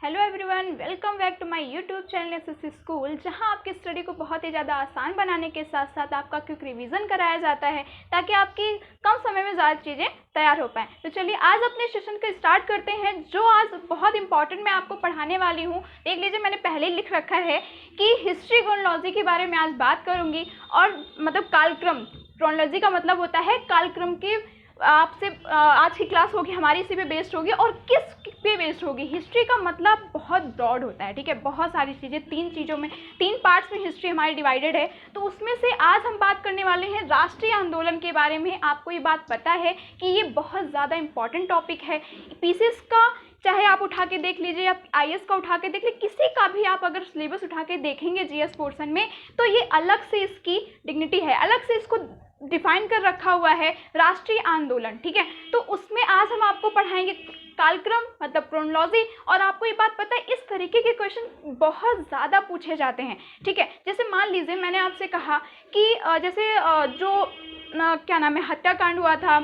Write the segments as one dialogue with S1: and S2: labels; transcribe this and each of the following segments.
S1: Hello everyone, welcome back to my YouTube channel SSC school, जहां आपकी study को बहुत ही ज़्यादा आसान बनाने के साथ साथ आपका क्विक रिवीजन कराया जाता है ताकि आपकी कम समय में ज़्यादा चीज़ें तैयार हो पाएँ। तो चलिए आज अपने सेशन को स्टार्ट करते हैं। जो आज बहुत इंपॉर्टेंट मैं आपको पढ़ाने वाली हूँ, देख लीजिए मैंने पहले ही लिख रखा है कि हिस्ट्री क्रोनोलॉजी के बारे में आज बात करूँगी। और मतलब कालक्रम, क्रोनोलॉजी का मतलब होता है कालक्रम की आपसे आज की क्लास होगी हमारी इसी पे बेस्ड होगी। और किस पे बेस्ड होगी? हिस्ट्री का मतलब बहुत ब्रॉड होता है, ठीक है, बहुत सारी चीज़ें, तीन पार्ट्स में हिस्ट्री हमारी डिवाइडेड है। तो उसमें से आज हम बात करने वाले हैं राष्ट्रीय आंदोलन के बारे में। आपको ये बात पता है कि ये बहुत ज़्यादा इंपॉर्टेंट टॉपिक है। पीसीएस का चाहे आप उठा के देख लीजिए या आईएएस का उठा के देख लीजिए, किसी का भी आप अगर सिलेबस उठा के देखेंगे जीएस पोर्शन में, तो ये अलग से इसकी डिग्निटी है, अलग से इसको डिफाइन कर रखा हुआ है राष्ट्रीय आंदोलन, ठीक है। तो उसमें आज हम आपको पढ़ाएंगे कालक्रम मतलब क्रोनोलॉजी। और आपको ये बात पता है इस तरीके के क्वेश्चन बहुत ज़्यादा पूछे जाते हैं, ठीक है। जैसे मान लीजिए मैंने आपसे कहा कि जैसे जो क्या नाम है, हत्याकांड हुआ था,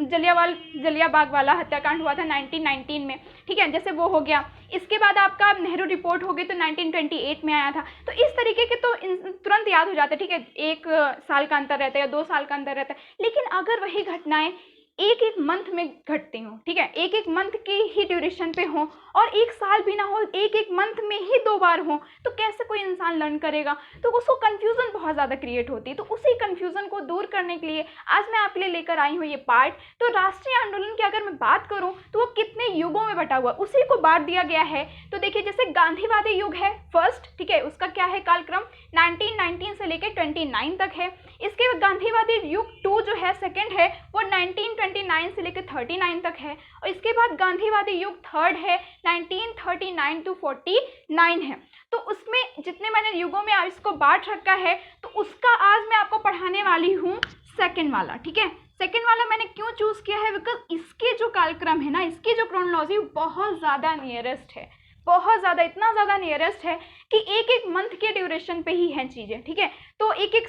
S1: जलियांबाग वाला हत्याकांड हुआ था 1919 में, ठीक है, जैसे वो हो गया। इसके बाद आपका नेहरू रिपोर्ट हो गई तो 1928 में आया था। तो इस तरीके के तो तुरंत याद हो जाते हैं, ठीक है, 1 साल का अंतर रहता है या 2 साल का अंतर रहता है। लेकिन अगर वही घटनाएं एक एक मंथ में घटती हों, ठीक है, एक एक मंथ की ही ड्यूरेशन पे हों और 1 साल भी ना हो, एक एक मंथ में ही 2 बार हो, तो कैसे कोई इंसान लर्न करेगा? तो उसको कन्फ्यूज़न बहुत ज़्यादा क्रिएट होती है। तो उसी कन्फ्यूज़न को दूर करने के लिए आज मैं आपके लिए लेकर आई हूँ ये पार्ट। तो राष्ट्रीय आंदोलन की अगर मैं बात करूँ तो वो कितने युगों में बटा हुआ, उसी को बांट दिया गया है। तो देखिए जैसे गांधीवादी युग है फर्स्ट, ठीक है, उसका क्या है कालक्रम 1919 से लेकर 29 तक है। इसके बाद गांधीवादी युग 2 जो है सेकेंड है वो 1929 से लेकर 39 तक है। और इसके बाद गांधीवादी युग थर्ड है 1939 to 49 है। तो उसमें जितने मैंने युगों में इसको बांट रखा है, तो उसका आज मैं आपको पढ़ाने वाली हूँ सेकेंड वाला, ठीक है। सेकेंड वाला मैंने क्यों चूज़ किया है? बिकॉज इसके जो कालक्रम है ना, इसकी जो क्रोनोलॉजी बहुत ज़्यादा नियरेस्ट है, बहुत ज़्यादा, इतना ज़्यादा नियरेस्ट है कि एक एक मंथ के ड्यूरेशन पे ही हैं चीज़ें, ठीक है। तो एक एक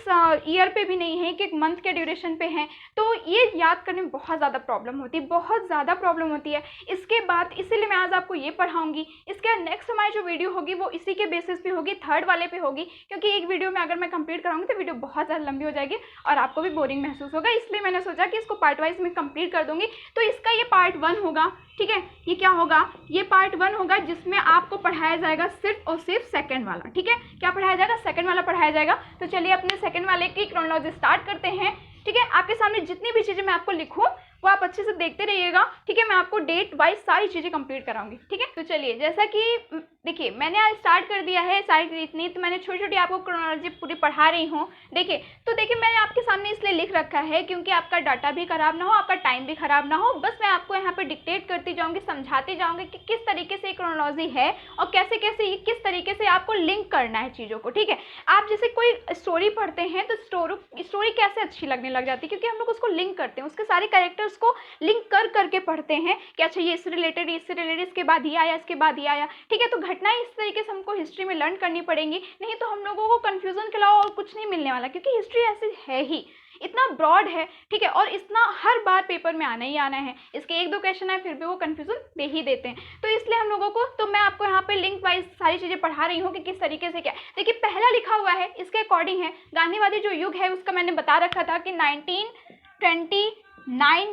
S1: ईयर पे भी नहीं है, एक एक मंथ के ड्यूरेशन पे हैं। तो ये याद करने में बहुत ज़्यादा प्रॉब्लम होती है, बहुत ज़्यादा प्रॉब्लम होती है। इसके बाद इसीलिए मैं आज आपको ये पढ़ाऊँगी। इसके बाद नेक्स्ट हमारी जो वीडियो होगी वो इसी के बेसिस पे होगी, थर्ड वाले पे होगी, क्योंकि एक वीडियो में अगर मैं कंप्लीट कराऊंगी तो वीडियो बहुत ज़्यादा लंबी हो जाएगी और आपको भी बोरिंग महसूस होगा। इसलिए मैंने सोचा कि इसको पार्ट वाइज में कंप्लीट कर दूँगी। तो इसका ये पार्ट 1 होगा, ठीक है। ये क्या होगा? ये पार्ट 1 होगा जिसमें आपको पढ़ाया जाएगा सिर्फ और सिर्फ सेकंड वाला, ठीक है। क्या पढ़ाया जाएगा? सेकंड वाला पढ़ाया जाएगा। तो चलिए अपने सेकंड वाले की क्रोनोलॉजी स्टार्ट करते हैं, ठीक है। आपके सामने जितनी भी चीज़ें मैं आपको लिखूँ वो आप अच्छे से देखते रहिएगा, ठीक है। मैं आपको डेट वाइज सारी चीज़ें कंप्लीट कराऊंगी, ठीक है। तो चलिए जैसा कि देखिए मैंने आज स्टार्ट कर दिया है सारी इतनी, तो मैंने छोटी छोटी आपको क्रोनोलॉजी पूरी पढ़ा रही हूँ। देखिए तो देखिए मैंने आपके सामने इसलिए लिख रखा है क्योंकि आपका डाटा भी ख़राब ना हो, आपका टाइम भी ख़राब ना हो। बस मैं आपको यहाँ पर डिक्टेट करती जाऊँगी, समझाती जाऊँगी कि किस तरीके से क्रोनोलॉजी है और कैसे कैसे किस तरीके से आपको लिंक करना है चीज़ों को, ठीक है। आप जैसे कोई स्टोरी पढ़ते हैं तो स्टोरी कैसे अच्छी लगने लग जाती है, क्योंकि हम लोग उसको लिंक करते हैं, उसके सारे कैरेक्टर्स को लिंक कर करके पढ़ते हैं कि अच्छा ये इससे रिलेटेड, इसके बाद ये आया, इसके बाद ये आया, ठीक है। तो घटनाएं इस तरीके से हमको हिस्ट्री में लर्न करनी पड़ेंगी, नहीं तो हम लोगों को कंफ्यूजन के अलावा और कुछ नहीं मिलने वाला, क्योंकि हिस्ट्री ऐसी है ही, इतना ब्रॉड है, ठीक है। और इतना हर बार पेपर में आना ही आना है। इसके 1-2 क्वेश्चन है फिर भी वो कंफ्यूजन दे ही देते हैं। तो इसलिए हम लोगों को, तो मैं आपको यहाँ पे लिंक वाइज सारी चीज़ें पढ़ा रही हूँ कि किस तरीके से क्या। देखिए पहला लिखा हुआ है इसके अकॉर्डिंग है गांधीवादी जो युग है उसका मैंने बता रखा था कि 1929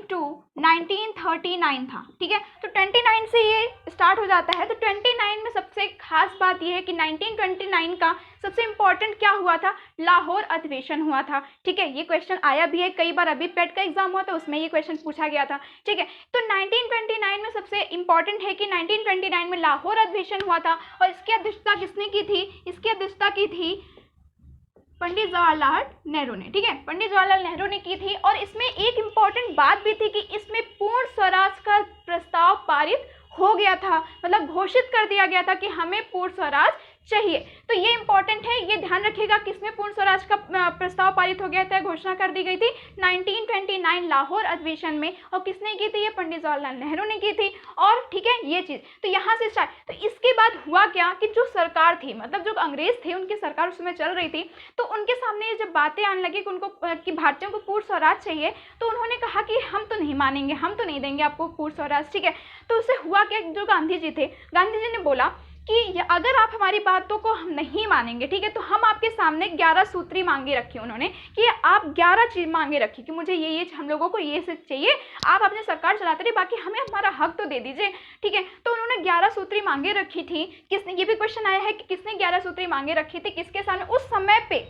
S1: to 1939 था, ठीक है। तो 29 से ये स्टार्ट हो जाता है। तो 29 में सबसे खास बात ये है कि 1929 का सबसे इम्पॉर्टेंट क्या हुआ था? लाहौर अधिवेशन हुआ था, ठीक है। ये क्वेश्चन आया भी है कई बार, अभी पेट का एग्जाम हुआ था उसमें ये क्वेश्चन पूछा गया था, ठीक है। तो 1929 में सबसे इम्पॉर्टेंट है कि 1929 में लाहौर अधिवेशन हुआ था। और इसकी अध्यक्षता किसने की थी? इसकी अध्यक्षता की थी पंडित जवाहरलाल नेहरू ने, ठीक है, पंडित जवाहरलाल नेहरू ने की थी। और इसमें एक इम्पॉर्टेंट बात भी थी कि इसमें पूर्ण स्वराज का प्रस्ताव पारित हो गया था, मतलब घोषित कर दिया गया था कि हमें पूर्ण स्वराज चाहिए। तो ये इंपॉर्टेंट है, ये ध्यान रखिएगा किसमें पूर्ण स्वराज का प्रस्ताव पारित हो गया था, घोषणा कर दी गई थी 1929 लाहौर अधिवेशन में। और किसने की थी? ये पंडित जवाहरलाल नेहरू ने की थी। और ठीक है ये चीज़ तो यहाँ से स्टार्ट। तो इसके बाद हुआ क्या कि जो सरकार थी, मतलब जो अंग्रेज थे उनकी सरकार उस समय चल रही थी, तो उनके सामने जब बातें आने लगी कि उनको कि भारतीयों को पूर्ण स्वराज चाहिए, तो उन्होंने कहा कि हम तो नहीं मानेंगे, हम तो नहीं देंगे आपको पूर्ण स्वराज, ठीक है। तो उससे हुआ क्या, जो गांधी जी थे, गांधी जी ने बोला कि अगर आप हमारी बातों को हम नहीं मानेंगे, ठीक है, तो हम आपके सामने 11 सूत्री मांगे रखी उन्होंने कि आप 11 चीज मांगे रखी कि मुझे ये हम लोगों को ये सब चाहिए, आप अपनी सरकार चलाते रहिए, बाकी हमें हमारा हक तो दे दीजिए, ठीक है। तो उन्होंने 11 सूत्री मांगे रखी थी। किसने, ये भी क्वेश्चन आया है कि किसने 11 सूत्री मांगे रखी थी, किसके सामने, उस समय पे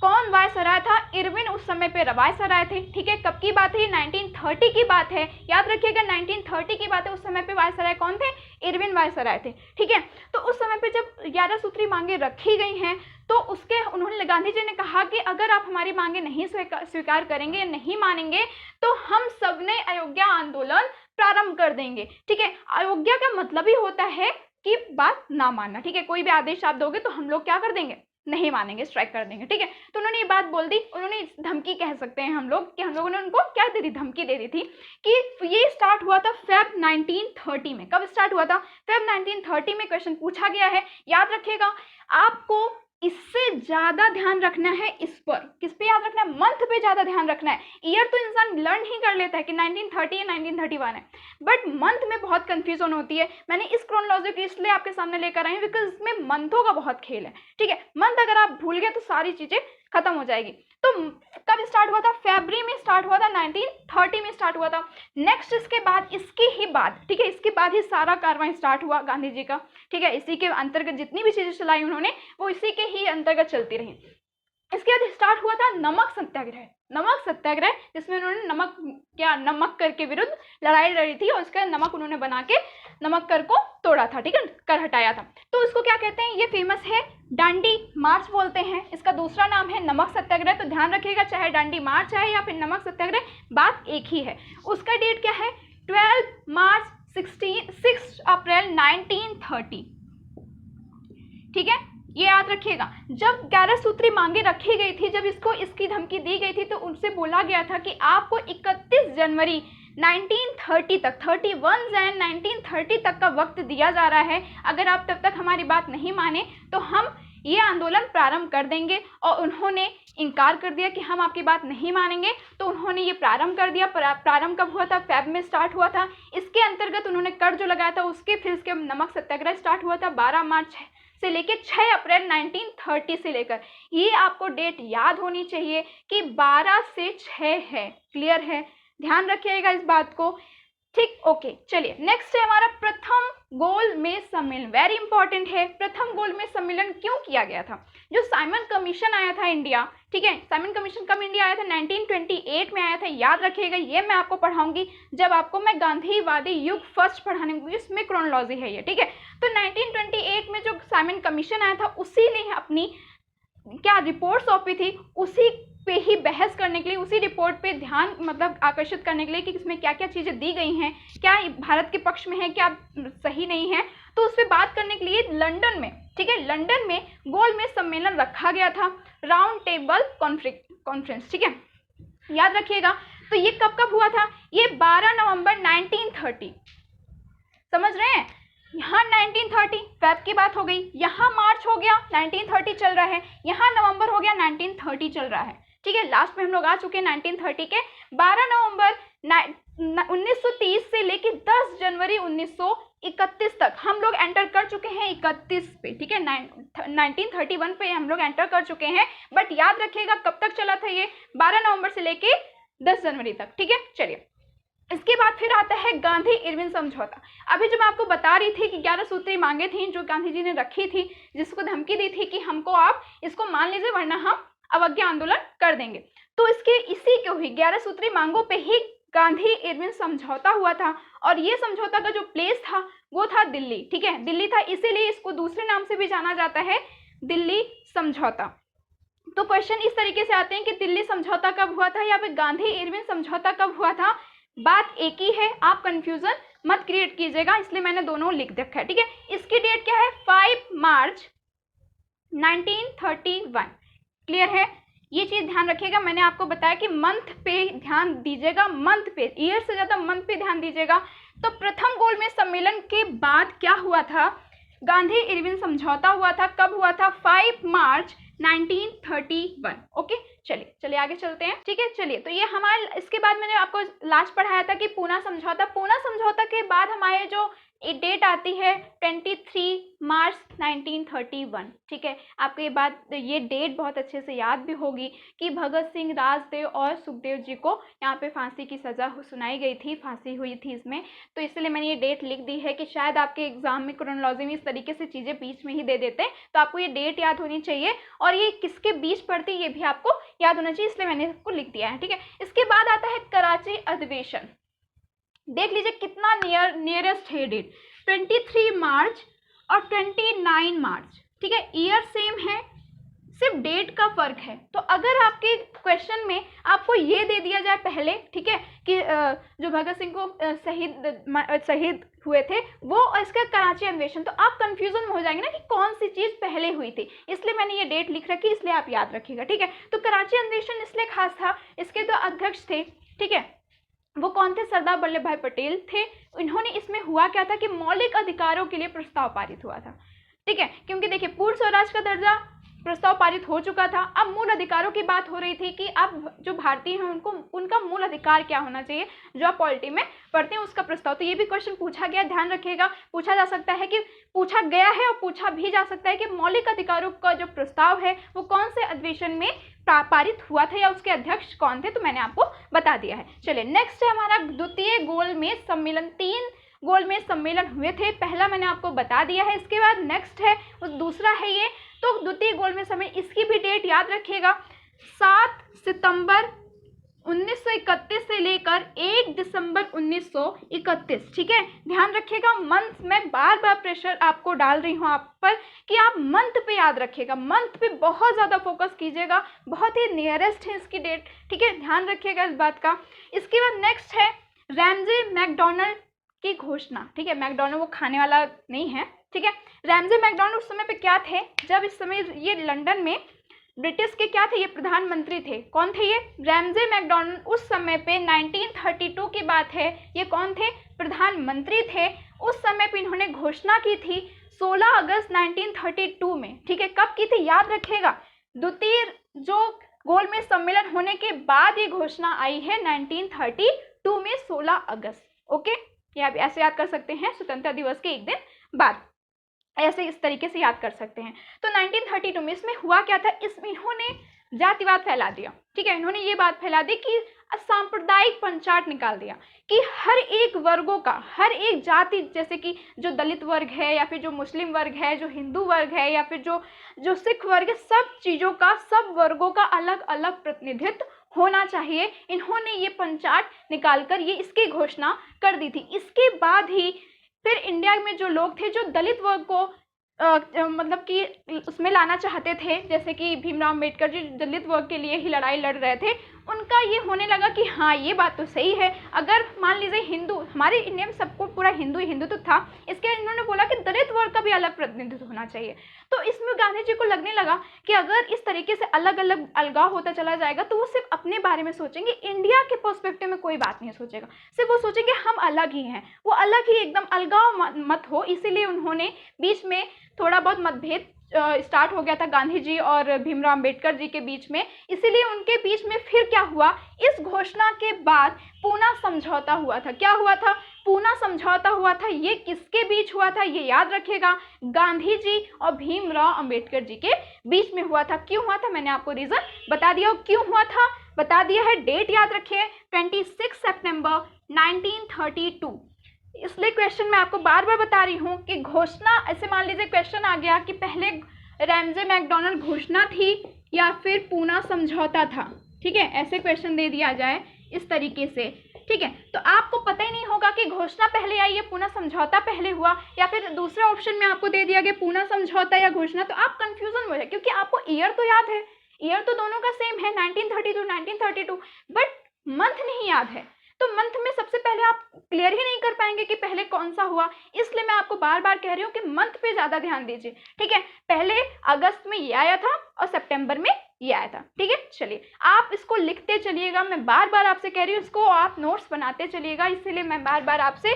S1: कौन वायसराय था? इरविन उस समय पे वायसराय थे, ठीक है। कब की बात है? 1930 की बात है, याद रखिएगा 1930 की बात है। उस समय पे वायसराय कौन थे? इरविन वायसराय थे, ठीक है। तो उस समय पे जब 11 सूत्री मांगे रखी गई हैं तो उसके उन्होंने, गांधी जी ने कहा कि अगर आप हमारी मांगे नहीं स्वीकार करेंगे, नहीं मानेंगे, तो हम सबने अयोध्या आंदोलन प्रारंभ कर देंगे, ठीक है। अयोध्या का मतलब ही होता है कि बात ना मानना, ठीक है। कोई भी आदेश आप दोगे तो हम लोग क्या कर देंगे? नहीं मानेंगे, स्ट्राइक कर देंगे, ठीक है। तो उन्होंने ये बात बोल दी, उन्होंने धमकी कह सकते हैं हम लोग कि हम लोगों ने उनको क्या दे दी? धमकी दे दी थी कि ये स्टार्ट हुआ था फेब 1930 में। कब स्टार्ट हुआ था? फेब 1930 में। क्वेश्चन पूछा गया है, याद रखिएगा। आपको इससे ज्यादा ध्यान रखना है, इस पर, किस पे याद रखना है? मंथ पे ज्यादा ध्यान रखना है। ईयर तो इंसान लर्न ही कर लेता है कि 1930 या 1931 है, बट मंथ में बहुत कंफ्यूजन होती है। मैंने इस क्रोनोलॉजी को इसलिए आपके सामने लेकर आई हूँ बिकॉज इसमें मंथों का बहुत खेल है, ठीक है। मंथ अगर आप भूल गए तो सारी चीजें खत्म हो जाएगी। तो कब स्टार्ट हुआ था? फरवरी में स्टार्ट हुआ था, 1930 में स्टार्ट हुआ था। नेक्स्ट इसके बाद, इसके ही बाद, ठीक है, इसके बाद ही सारा कार्रवाई स्टार्ट हुआ गांधी जी का, ठीक है। इसी के अंतर्गत जितनी भी चीजें चलाई उन्होंने वो इसी के ही अंतर्गत चलती रही। इसके बाद स्टार्ट हुआ था नमक सत्याग्रह। नमक सत्याग्रह जिसमें उन्होंने नमक कर के विरुद्ध लड़ाई लड़ी थी और उसका नमक उन्होंने बना के नमक कर को तोड़ा था, ठीक है, कर हटाया था। तो इसको क्या कहते हैं? ये फेमस है डांडी मार्च बोलते हैं। इसका दूसरा नाम है नमक सत्याग्रह। तो ध्यान रखिएगा, चाहे डांडी मार्च है या फिर नमक सत्याग्रह, बात एक ही है। उसका डेट क्या है? 12 मार्च 6 अप्रैल 1930, ठीक है, ये याद रखिएगा। जब 11 सूत्री मांगे रखी गई थी, जब इसको इसकी धमकी दी गई थी, तो उनसे बोला गया था कि आपको 31 जनवरी 1930 तक, 31 जन 1930 तक का वक्त दिया जा रहा है। अगर आप तब तक हमारी बात नहीं माने तो हम ये आंदोलन प्रारंभ कर देंगे। और उन्होंने इनकार कर दिया कि हम आपकी बात नहीं मानेंगे, तो उन्होंने ये प्रारंभ कर दिया। प्रारंभ कब हुआ था? फेब में स्टार्ट हुआ था। इसके अंतर्गत उन्होंने कर जो लगाया था उसके, फिर इसके नमक सत्याग्रह स्टार्ट हुआ था 12 मार्च से लेके 6 अप्रैल 1930 से लेकर। ये आपको डेट याद होनी चाहिए कि 12 से 6 है। क्लियर है? ध्यान रखिएगा इस बात को, ठीक। ओके, चलिए नेक्स्ट है हमारा प्रथम गोलमेज सम्मेलन। वेरी इंपॉर्टेंट है। प्रथम गोलमेज सम्मेलन क्यों किया गया था? जो साइमन कमीशन आया था इंडिया, ठीक है, साइमन कमीशन कब इंडिया आया था? 1928 में आया था। याद रखिएगा, ये मैं आपको पढ़ाऊंगी जब आपको मैं गांधीवादी युग फर्स्ट पढ़ाऊंगी, इसमें क्रोनोलॉजी है ये, ठीक है। तो 1928 में जो साइमन कमीशन आया था, उसी ने अपनी क्या रिपोर्ट सौंपी थी, उसी पे ही बहस करने के लिए, उसी रिपोर्ट पे ध्यान मतलब आकर्षित करने के लिए कि इसमें क्या क्या चीज़ें दी गई हैं, क्या भारत के पक्ष में है, क्या सही नहीं है, तो उस पर बात करने के लिए लंदन में, ठीक है, लंदन में गोलमेज सम्मेलन रखा गया था, राउंड टेबल कॉन्फ्रेंस, ठीक है, याद रखिएगा। तो ये कब कब हुआ था? ये 12 नवंबर 1930, समझ रहे हैं? यहाँ 1930 फेब की बात हो गई, यहाँ मार्च हो गया 1930 चल रहा है, यहाँ नवंबर हो गया 1930 चल रहा है, ठीक है। लास्ट में हम लोग आ चुके हैं 1930 के। 12 नवंबर 1930 से लेके 10 जनवरी 1931 तक हम लोग एंटर कर चुके हैं 31 पे, ठीक है, 1931 पे हम लोग एंटर कर चुके हैं। बट याद रखिएगा कब तक चला था ये? 12 नवंबर से लेके 10 जनवरी तक, ठीक है। चलिए, इसके बाद फिर आता है गांधी इरविन समझौता। अभी जो मैं आपको बता रही थी कि 11 सूत्री मांगे थी जो गांधी जी ने रखी थी, जिसको धमकी दी थी कि हमको आप इसको मान लीजिए वरना हम अवज्ञा आंदोलन कर देंगे। तो इसके इसी के हुई 11 सूत्री मांगों पे ही गांधी इरविन समझौता हुआ था। और ये समझौता का जो प्लेस था वो था दिल्ली, ठीक है, दिल्ली था, इसीलिए इसको दूसरे नाम से भी जाना जाता है, दिल्ली समझौता। तो क्वेश्चन इस तरीके से आते हैं कि दिल्ली समझौता कब हुआ था या फिर गांधी इरविन समझौता कब हुआ था? बात एक ही है, आप कंफ्यूजन मत क्रिएट कीजिएगा, इसलिए मैंने दोनों लिख रखा है, ठीक है। इसकी डेट क्या है? 5 मार्च 1931। क्लियर है? ये चीज ध्यान रखिएगा। मैंने आपको बताया कि मंथ पे ध्यान दीजिएगा, मंथ पे, ईयर से ज्यादा मंथ पे ध्यान दीजिएगा। तो प्रथम गोलमेज सम्मेलन के बाद क्या हुआ था? गांधी इरविन समझौता हुआ था। कब हुआ था? 5 मार्च 1931। ओके, चलिए आगे चलते हैं, ठीक है। चलिए, तो ये हमारे, इसके बाद मैंने आपको लास्ट पढ़ाया था कि पूना समझौता। पूना समझौता के बाद हमारे जो ये डेट आती है 23 मार्च 1931। ठीक है, आपको ये डेट बहुत अच्छे से याद भी होगी कि भगत सिंह, राजदेव और सुखदेव जी को यहाँ पे फांसी की सज़ा सुनाई गई थी, फांसी हुई थी इसमें। तो इसलिए मैंने ये डेट लिख दी है कि शायद आपके एग्जाम में क्रोनोलॉजी में इस तरीके से चीज़ें बीच में ही दे देते हैं, तो आपको ये डेट याद होनी चाहिए और ये किसके बीच पड़ती है ये भी आपको याद होना चाहिए, इसलिए मैंने इसको लिख दिया है। ठीक है, इसके बाद आता है कराची अधिवेशन। देख लीजिए कितना नियरेस्ट है डेट, 23 मार्च और 29 मार्च। ठीक है, ईयर सेम है, सिर्फ डेट का फर्क है। तो अगर आपके क्वेश्चन में आपको ये दे दिया जाए पहले, ठीक है, कि जो भगत सिंह को शहीद हुए थे वो और इसका कराची अधिवेशन, तो आप कंफ्यूजन में हो जाएंगे ना कि कौन सी चीज़ पहले हुई थी, इसलिए मैंने ये डेट लिख रखी, इसलिए आप याद रखिएगा। ठीक है, तो कराची अधिवेशन इसलिए खास था, इसके जो अध्यक्ष थे, ठीक है, वो कौन थे? सरदार वल्लभ भाई पटेल थे। इन्होंने इसमें हुआ क्या था कि मौलिक अधिकारों के लिए प्रस्ताव पारित हुआ था। ठीक है, क्योंकि देखिए पूर्ण स्वराज का दर्जा प्रस्ताव पारित हो चुका था, अब मूल अधिकारों की बात हो रही थी कि अब जो भारतीय हैं उनको उनका मूल अधिकार क्या होना चाहिए, जो आप पॉलिटी में पढ़ते हैं उसका प्रस्ताव। तो ये भी क्वेश्चन पूछा गया, ध्यान रखिएगा, पूछा जा सकता है कि पूछा गया है और पूछा भी जा सकता है कि मौलिक अधिकारों का जो प्रस्ताव है वो कौन से अधिवेशन में पारित हुआ था या उसके अध्यक्ष कौन थे, तो मैंने आपको बता दिया है। चलिए नेक्स्ट है हमारा द्वितीय गोलमेज सम्मेलन। 3 गोलमेज सम्मेलन हुए थे, पहला मैंने आपको बता दिया है। इसके बाद नेक्स्ट है उस दूसरा है ये, तो द्वितीय गोलमेज सम्मेलन, इसकी भी डेट याद रखिएगा, 7 सितंबर 1931 से लेकर 1 दिसंबर 1931। ठीक है, ध्यान रखिएगा, मंथ में बार बार प्रेशर आपको डाल रही हूँ आप पर कि आप मंथ पे याद रखिएगा, मंथ पे बहुत ज़्यादा फोकस कीजिएगा, बहुत ही नियरेस्ट है इसकी डेट। ठीक है, ध्यान रखिएगा इस बात का। इसके बाद नेक्स्ट है रैमजे मैकडोनल्ड की घोषणा। ठीक है, मैकडोनल्ड वो खाने वाला नहीं है। ठीक है, रैमजे मैकडोनल्ड उस समय पे क्या थे, जब इस समय ये लंदन में ब्रिटिश के क्या थे, ये प्रधानमंत्री थे। कौन थे ये? Ramsay McDonald. उस समय पे 1932 की बात है, ये कौन थे? प्रधानमंत्री थे। उस समय पे इन्होंने घोषणा की थी 16 अगस्त 1932 में। ठीक है, कब की थी याद रखिएगा, द्वितीय जो गोलमेज सम्मेलन होने के बाद ये घोषणा आई है 1932 में 16 अगस्त। ओके, ये आप ऐसे याद कर सकते हैं, स्वतंत्रता दिवस के एक दिन बाद, ऐसे इस तरीके से याद कर सकते हैं। तो 1932 में इसमें हुआ क्या था, इसमें इन्होंने जातिवाद फैला दिया। ठीक है, इन्होंने ये बात फैला दी कि सांप्रदायिक पंचाट निकाल दिया कि हर एक वर्गों का, हर एक जाति, जैसे कि जो दलित वर्ग है या फिर जो मुस्लिम वर्ग है, जो हिंदू वर्ग है या फिर जो सिख वर्ग है, सब चीज़ों का, सब वर्गों का अलग अलग प्रतिनिधित्व होना चाहिए। इन्होंने ये पंचाट निकालकर ये इसकी घोषणा कर दी थी। इसके बाद ही फिर इंडिया में जो लोग थे जो दलित वर्ग को मतलब कि उसमें लाना चाहते थे, जैसे कि भीमराव अम्बेडकर जी दलित वर्ग के लिए ही लड़ाई लड़ रहे थे, उनका ये होने लगा कि हाँ ये बात तो सही है, अगर मान लीजिए हिंदू, हमारे इंडिया में सबको पूरा हिंदू ही हिंदू तो था, इसके इन्होंने बोला कि दलित वर्ग का भी अलग प्रतिनिधित्व होना चाहिए। तो इसमें गांधी जी को लगने लगा कि अगर इस तरीके से अलग अलग अलगाव होता चला जाएगा तो वो सिर्फ अपने बारे में सोचेंगे, इंडिया के पर्सपेक्टिव में कोई बात नहीं सोचेगा, सिर्फ वो सोचेंगे हम अलग ही हैं, वो अलग ही, एकदम अलगाव मत हो। इसीलिए उन्होंने बीच में थोड़ा बहुत मतभेद स्टार्ट हो गया था गांधी जी और भीमराव अम्बेडकर जी के बीच में। इसीलिए उनके बीच में फिर क्या हुआ, इस घोषणा के बाद पूना समझौता हुआ था। क्या हुआ था? पूना समझौता हुआ था। ये किसके बीच हुआ था ये याद रखिएगा, गांधी जी और भीमराव अम्बेडकर जी के बीच में हुआ था। क्यों हुआ था मैंने आपको रीजन बता दिया, क्यों हुआ था बता दिया है। डेट याद रखिए 26 सितंबर 1932। इसलिए क्वेश्चन मैं आपको बार बार बता रही हूँ कि घोषणा, ऐसे मान लीजिए क्वेश्चन आ गया कि पहले रैमजे मैकडोनल्ड घोषणा थी या फिर पूना समझौता था। ठीक है, ऐसे क्वेश्चन दे दिया जाए इस तरीके से। ठीक है, तो आपको पता ही नहीं होगा कि घोषणा पहले आई है, पूना समझौता पहले हुआ, या फिर दूसरा ऑप्शन में आपको दे दिया गया पूना समझौता या घोषणा, तो आप कंफ्यूजन हो जाए, क्योंकि आपको ईयर तो याद है, ईयर तो दोनों का सेम है 1932, बट मंथ नहीं याद है। तो मंथ में सबसे पहले आप क्लियर ही नहीं कर पाएंगे कि पहले कौन सा हुआ, इसलिए मैं आपको बार बार कह रही हूँ कि मंथ पे ज़्यादा ध्यान दीजिए। ठीक है, पहले अगस्त में ये आया था और सितंबर में ये आया था। ठीक है, चलिए आप इसको लिखते चलिएगा, मैं बार बार आपसे कह रही हूँ इसको आप नोट्स बनाते चलिएगा, इसीलिए मैं बार बार आपसे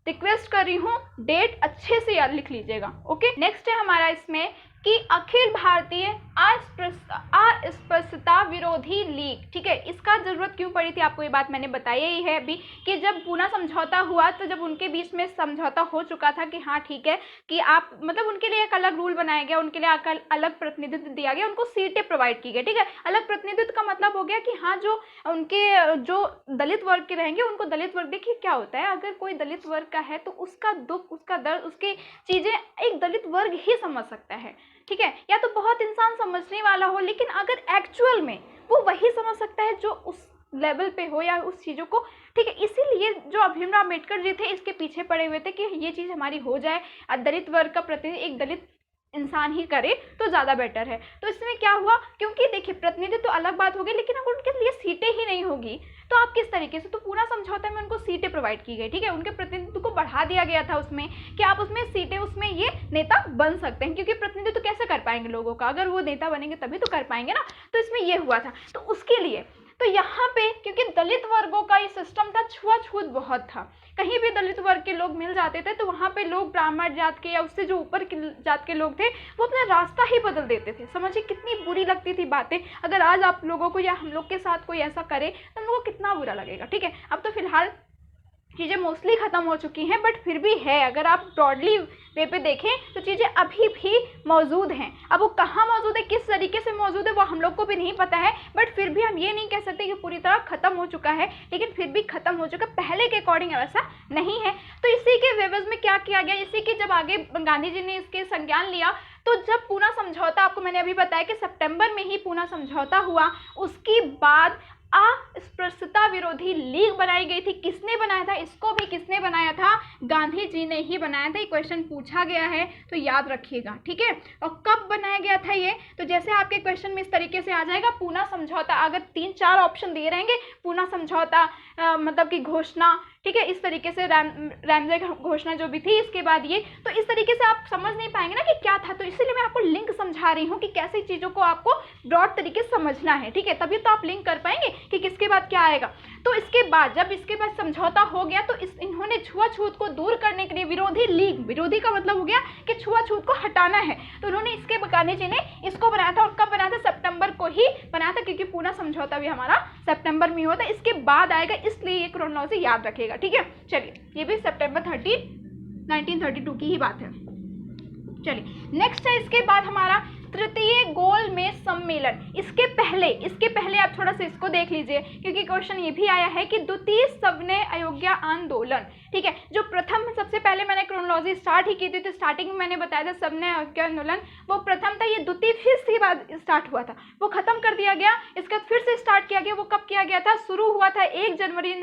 S1: रिक्वेस्ट कर रही हूँ डेट अच्छे से याद लिख लीजिएगा। ओके, नेक्स्ट है हमारा इसमें कि अखिल भारतीय अस्पृश्यता विरोधी लीग, ठीक है। इसका जरूरत क्यों पड़ी थी, आपको ये बात मैंने बताई ही है अभी कि जब पूना समझौता हुआ तो जब उनके बीच में समझौता हो चुका था कि हाँ ठीक है कि आप मतलब उनके लिए एक अलग रूल बनाया गया, उनके लिए अलग प्रतिनिधित्व दिया गया, उनको सीटें प्रोवाइड की गई, ठीक है। अलग प्रतिनिधित्व का मतलब हो गया कि हाँ जो उनके जो दलित वर्ग के रहेंगे उनको दलित वर्ग, देखिए क्या होता है अगर कोई दलित वर्ग का है तो उसका दुख, उसका दर्द, उसकी चीजें एक दलित वर्ग ही समझ सकता है, ठीक है। या तो बहुत इंसान समझने वाला हो, लेकिन अगर एक्चुअल में वो वही समझ सकता है जो उस लेवल पे हो या उस चीज़ों को, ठीक है। इसीलिए जो भीमराव अम्बेडकर जी थे इसके पीछे पड़े हुए थे कि ये चीज़ हमारी हो जाए, दलित वर्ग का प्रतिनिधि एक दलित इंसान ही करे तो ज़्यादा बेटर है। तो इसमें क्या हुआ, क्योंकि देखिए प्रतिनिधि तो अलग बात होगी, लेकिन अगर उनके लिए सीटें ही नहीं होगी तो आप किस तरीके से, तो पूरा समझौता में उनको सीटें प्रोवाइड की गई, ठीक है। उनके प्रतिनिधित्व को बढ़ा दिया गया था उसमें कि आप उसमें सीटें, उसमें ये नेता बन सकते हैं, क्योंकि प्रतिनिधित्व तो कैसे कर पाएंगे लोगों का, अगर वो नेता बनेंगे तभी तो कर पाएंगे ना। तो इसमें ये हुआ था, तो उसके लिए तो यहाँ पे क्योंकि दलित वर्गों का ये सिस्टम था, छुआछूत बहुत था, कहीं भी दलित वर्ग के लोग मिल जाते थे तो वहाँ पे लोग ब्राह्मण जात के या उससे जो ऊपर की जात के लोग थे वो अपना रास्ता ही बदल देते थे। समझिए कितनी बुरी लगती थी बातें, अगर आज आप लोगों को या हम लोग के साथ कोई ऐसा करे तो हम लोगों को कितना बुरा लगेगा, ठीक है। अब तो फिलहाल चीज़ें मोस्टली ख़त्म हो चुकी हैं, बट फिर भी है, अगर आप ब्रॉडली वे पे देखें तो चीज़ें अभी भी मौजूद हैं। अब वो कहाँ मौजूद है, किस तरीके से मौजूद है, वो हम लोग को भी नहीं पता है, बट फिर भी हम ये नहीं कह सकते कि पूरी तरह ख़त्म हो चुका है, लेकिन फिर भी ख़त्म हो चुका, पहले के अकॉर्डिंग वैसा नहीं है। तो इसी के एवज में क्या किया गया, इसी के जब आगे गांधी जी ने इसके संज्ञान लिया, तो जब पूना समझौता, आपको मैंने अभी बताया कि सितंबर में ही पूना समझौता हुआ, उसके बाद अस्पृश्यता विरोधी लीग बनाई गई थी। किसने बनाया था, इसको भी किसने बनाया था, गांधी जी ने ही बनाया था। ये क्वेश्चन पूछा गया है तो याद रखिएगा, ठीक है। और कब बनाया गया था ये, तो जैसे आपके क्वेश्चन में इस तरीके से आ जाएगा, पूना समझौता, अगर 3-4 ऑप्शन दिए रहेंगे, पूना समझौता मतलब कि घोषणा, ठीक है, इस तरीके से रैमजे घोषणा जो भी थी, इसके बाद ये, तो इस तरीके से आप समझ नहीं पाएंगे ना कि क्या था। तो इसीलिए मैं आपको लिंक समझा रही हूँ कि कैसे चीज़ों को आपको ब्रॉड तरीके से समझना है, ठीक है, तभी तो आप लिंक कर पाएंगे कि किसके बाद क्या आएगा। तो इसके बाद जब इसके बाद समझौता हो गया तो इन्होंने छुआछूत को दूर करने के लिए विरोधी लीग, विरोधी का मतलब हो गया कि छुआछूत को हटाना है, तो उन्होंने इसके गांधी जी ने इसको बनाया था। और कब बनाया था, सितंबर को ही बनाया था, क्योंकि पूरा समझौता भी हमारा सितंबर में हुआ था, इसके बाद आएगा, इसलिए ये क्रोनोलॉजी याद रखिएगा, ठीक है। चलिए, ये भी सितंबर 30, 1932 की ही बात है। चलिए नेक्स्ट है, इसके बाद हमारा तृतीय गोलमेज सम्मेलन। इसके पहले आप थोड़ा सा इसको देख लीजिए, क्योंकि क्वेश्चन ये भी आया है कि द्वितीय सविनय अयोग्य आंदोलन, ठीक है। जो प्रथम, सबसे पहले मैंने क्रोनोलॉजी स्टार्ट ही की थी, तो स्टार्टिंग में मैंने बताया था सविनय अयोग्य आंदोलन वो प्रथम था, ये द्वितीय फिर से बाद स्टार्ट हुआ था, वो खत्म कर दिया गया, इसका फिर से स्टार्ट किया गया। वो कब किया गया था, शुरू हुआ था 1 जनवरी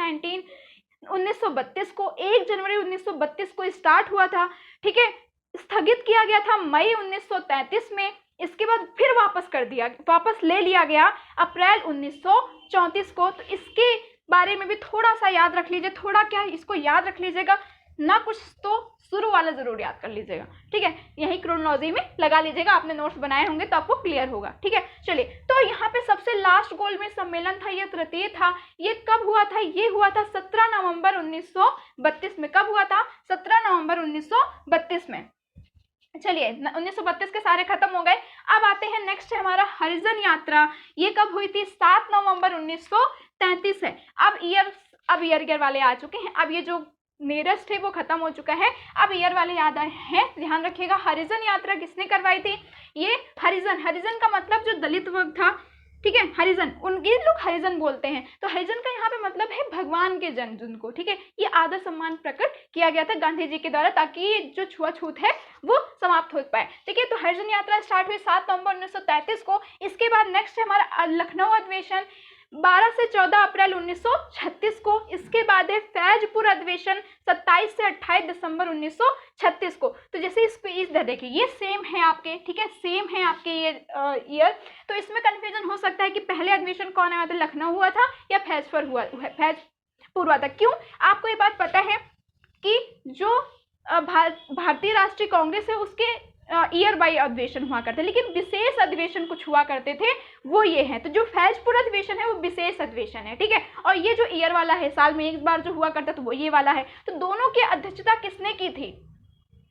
S1: 1932 को, 1 जनवरी 1932 को स्टार्ट हुआ था, ठीक है। स्थगित किया गया था मई 1933 में, इसके बाद फिर वापस ले लिया गया अप्रैल 1934 को। तो इसके बारे में भी थोड़ा सा याद रख लीजिए, थोड़ा क्या इसको याद रख लीजिएगा ना, कुछ तो शुरू वाला जरूर याद कर लीजिएगा, ठीक है। यही क्रोनोलॉजी में लगा लीजिएगा, आपने नोट्स बनाए होंगे तो आपको क्लियर होगा, ठीक है। चलिए, तो यहाँ पे सबसे लास्ट गोल में सम्मेलन था, ये तृतीय था, ये कब हुआ था, ये हुआ था 17 नवंबर 1932 में। कब हुआ था, 17 नवंबर 1932 में। चलिए, 1932 के सारे खत्म हो गए। अब आते हैं नेक्स्ट है हमारा हरिजन यात्रा, ये कब हुई थी, 7 नवंबर 1933 है। अब ईयर वाले आ चुके हैं, अब ये जो नियरेस्ट है वो खत्म हो चुका है, अब ईयर वाले याद आए हैं, ध्यान रखिएगा। हरिजन यात्रा किसने करवाई थी, ये हरिजन का मतलब जो दलित वर्ग था, ठीक है, हरिजन, उनके लोग हरिजन बोलते हैं, तो हरिजन का यहाँ पे मतलब है भगवान के जन जिनको, ठीक है। ये आदर सम्मान प्रकट किया गया था गांधी जी के द्वारा, ताकि जो छुआछूत है वो समाप्त हो पाए, ठीक है। तो हरिजन यात्रा स्टार्ट हुई 7 नवंबर 1933 को। इसके बाद नेक्स्ट है हमारा लखनऊ अधिवेशन, 12 से 14 अप्रैल 1936 को। इसके बाद है फैजपुर अधिवेशन, 27 से 28 दिसंबर 1936 को। तो जैसे इधर देखिए, ये सेम है आपके, ठीक है, सेम है आपके ये ईयर। तो इसमें कन्फ्यूजन हो सकता है कि पहले अधिवेशन कौन आया था, लखनऊ हुआ था या फैजपुर हुआ था। क्यों, आपको ये बात पता है कि जो भारतीय राष्ट्रीय कांग्रेस है उसके ईयर बाई अधिवेशन हुआ करते, लेकिन विशेष अधिवेशन कुछ हुआ करते थे, वो ये है। तो जो फैजपुर अधिवेशन है वो विशेष अधिवेशन है, ठीक है। और ये जो ईयर वाला है, साल में एक बार जो हुआ करता, तो वो ये वाला है। तो दोनों की अध्यक्षता किसने की थी,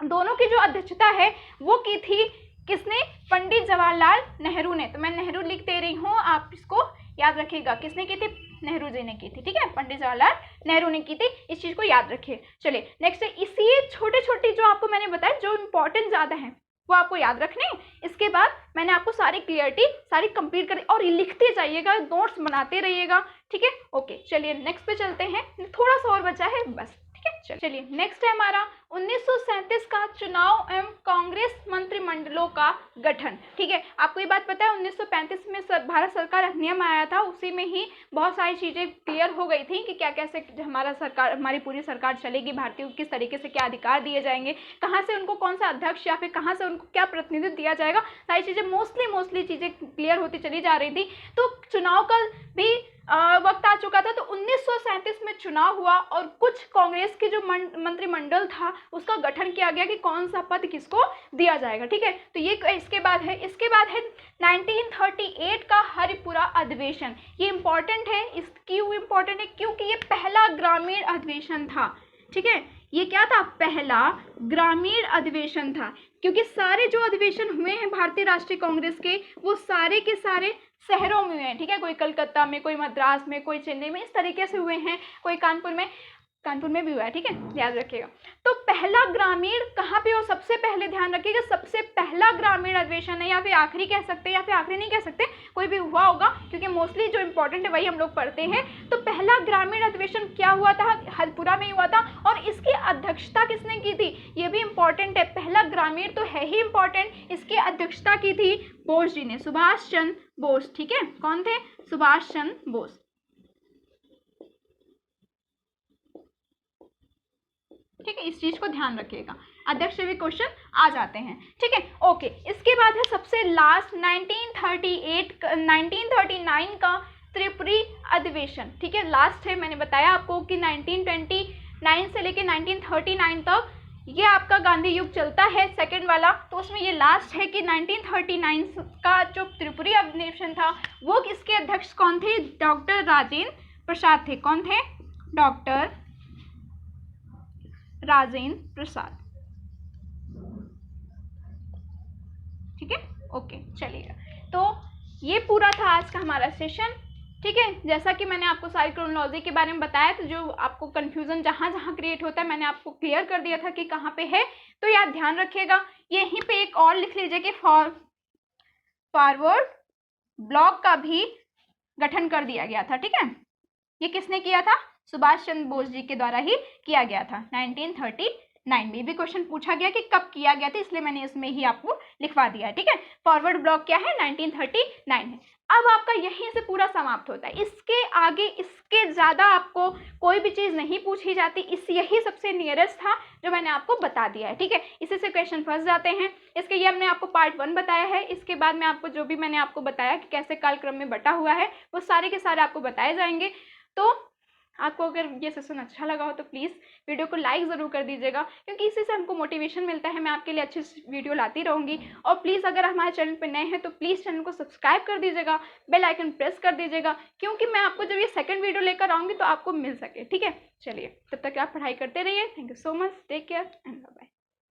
S1: दोनों की जो अध्यक्षता है वो की थी किसने, पंडित जवाहरलाल नेहरू ने, तो मैं नेहरू लिख दे रही हूँ, आप इसको याद रखिएगा। किसने की थी? नेहरू जी ने की थी, ठीक है, पंडित जवाहरलाल नेहरू ने की थी, इस चीज को याद रखिए। चलिए नेक्स्ट है, इसी छोटे छोटे जो आपको मैंने बताया जो इंपॉर्टेंट ज्यादा है वो आपको याद रखने। इसके बाद मैंने आपको सारी क्लियरिटी सारी कंप्लीट कर, और लिखते जाइएगा, नोट्स बनाते रहिएगा, ठीक है। ओके चलिए नेक्स्ट पे चलते हैं, थोड़ा सा और बचा है बस, ठीक है। चलिए नेक्स्ट है हमारा 1937 का चुनाव एवं कांग्रेस मंत्रिमंडलों का गठन, ठीक है। आपको ये बात पता है 1935 में भारत सरकार अधिनियम आया था, उसी में ही बहुत सारी चीजें क्लियर हो गई थी कि क्या कैसे हमारी पूरी सरकार चलेगी, भारतीयों को किस तरीके से क्या अधिकार दिए जाएंगे, कहाँ से उनको कौन सा अध्यक्ष या फिर कहाँ से उनको क्या प्रतिनिधित्व दिया जाएगा, सारी चीजें मोस्टली चीजें क्लियर होती चली जा रही थी। तो चुनाव का भी वक्त आ चुका था, तो 1937 में चुनाव हुआ और कुछ कांग्रेस के जो मंत्रिमंडल था उसका गठन किया गया कि कौन सा पद किसको दिया जाएगा, ठीक है। तो ये इसके बाद है 1938 का हरिपुरा अधिवेशन। ये इंपॉर्टेंट है, क्यों इंपॉर्टेंट है? क्योंकि ये पहला ग्रामीण अधिवेशन था, ठीक है। ये क्या था? पहला ग्रामीण अधिवेशन था, क्योंकि सारे जो अधिवेशन हुए हैं भारतीय राष्ट्रीय कांग्रेस के वो सारे के सारे शहरों में हुए हैं, ठीक है। कोई कलकत्ता में, कोई मद्रास में, कोई चेन्नई में, इस तरीके से हुए हैं, कोई कानपुर में भी हुआ है, ठीक है, याद रखिएगा। तो पहला ग्रामीण कहाँ पे हो? सबसे पहले ध्यान रखिएगा, सबसे पहला ग्रामीण अधिवेशन है, या फिर आखिरी कह सकते हैं, या फिर आखिरी नहीं कह सकते, कोई भी हुआ होगा, क्योंकि मोस्टली जो इंपॉर्टेंट है वही हम लोग पढ़ते हैं। तो पहला ग्रामीण अधिवेशन क्या हुआ था? हरिपुरा में हुआ था, और इसकी अध्यक्षता किसने की थी? ये भी इंपॉर्टेंट है, पहला ग्रामीण तो है ही इंपॉर्टेंट, इसकी अध्यक्षता की थी बोस जी ने, सुभाष चंद्र बोस, ठीक है। कौन थे? सुभाष चंद्र बोस, ठीक है। इस चीज को ध्यान रखिएगा, अध्यक्ष से भी क्वेश्चन आ जाते हैं, ठीक है। ओके, इसके बाद है सबसे लास्ट 1939 का त्रिपुरी अधिवेशन, ठीक है, लास्ट है। मैंने बताया आपको कि 1929 से लेके 1939 तक ये आपका गांधी युग चलता है, सेकंड वाला, तो उसमें ये लास्ट है कि 1939 का जो त्रिपुरी अधिवेशन था वो किसके अध्यक्ष कौन थे? डॉक्टर राजेंद्र प्रसाद थे। कौन थे? डॉक्टर राजेंद्र प्रसाद, ठीक है। ओके चलिएगा, तो ये पूरा था आज का हमारा सेशन, ठीक है। जैसा कि मैंने आपको सारी क्रोनोलॉजी के बारे में बताया, तो जो आपको कंफ्यूजन जहाँ जहाँ क्रिएट होता है मैंने आपको क्लियर कर दिया था कि कहाँ पे है, तो यार ध्यान रखिएगा। यहीं पे एक और लिख लीजिए कि फॉरवर्ड ब्लॉक का भी गठन कर दिया गया था, ठीक है। ये किसने किया था? सुभाष चंद्र बोस जी के द्वारा ही किया गया था। 1939 में भी क्वेश्चन पूछा गया कि कब किया गया था, इसलिए मैंने इसमें ही आपको लिखवा दिया है, ठीक है। फॉरवर्ड ब्लॉक क्या है? 1939 है। अब आपका यहीं से पूरा समाप्त होता है, इसके आगे इसके ज़्यादा आपको कोई भी चीज़ नहीं पूछी जाती, यही सबसे नियरेस्ट था जो मैंने आपको बता दिया है, ठीक है। इसी से क्वेश्चन फंस जाते हैं। इसके ये हमने आपको पार्ट 1 बताया है, इसके बाद में आपको जो भी मैंने आपको बताया कि कैसे कालक्रम में बटा हुआ है वो सारे के सारे आपको बताए जाएंगे। तो आपको अगर ये सेशन अच्छा लगा हो तो प्लीज़ वीडियो को लाइक ज़रूर कर दीजिएगा, क्योंकि इसी से हमको मोटिवेशन मिलता है, मैं आपके लिए अच्छी वीडियो लाती रहूँगी। और प्लीज़ अगर हमारे चैनल पर नए हैं तो प्लीज़ चैनल को सब्सक्राइब कर दीजिएगा, बेल आइकन प्रेस कर दीजिएगा, क्योंकि मैं आपको जब ये सेकंड वीडियो लेकर आऊँगी तो आपको मिल सके, ठीक है। चलिए तब तक आप पढ़ाई करते रहिए। Thank you so much, take care and bye bye.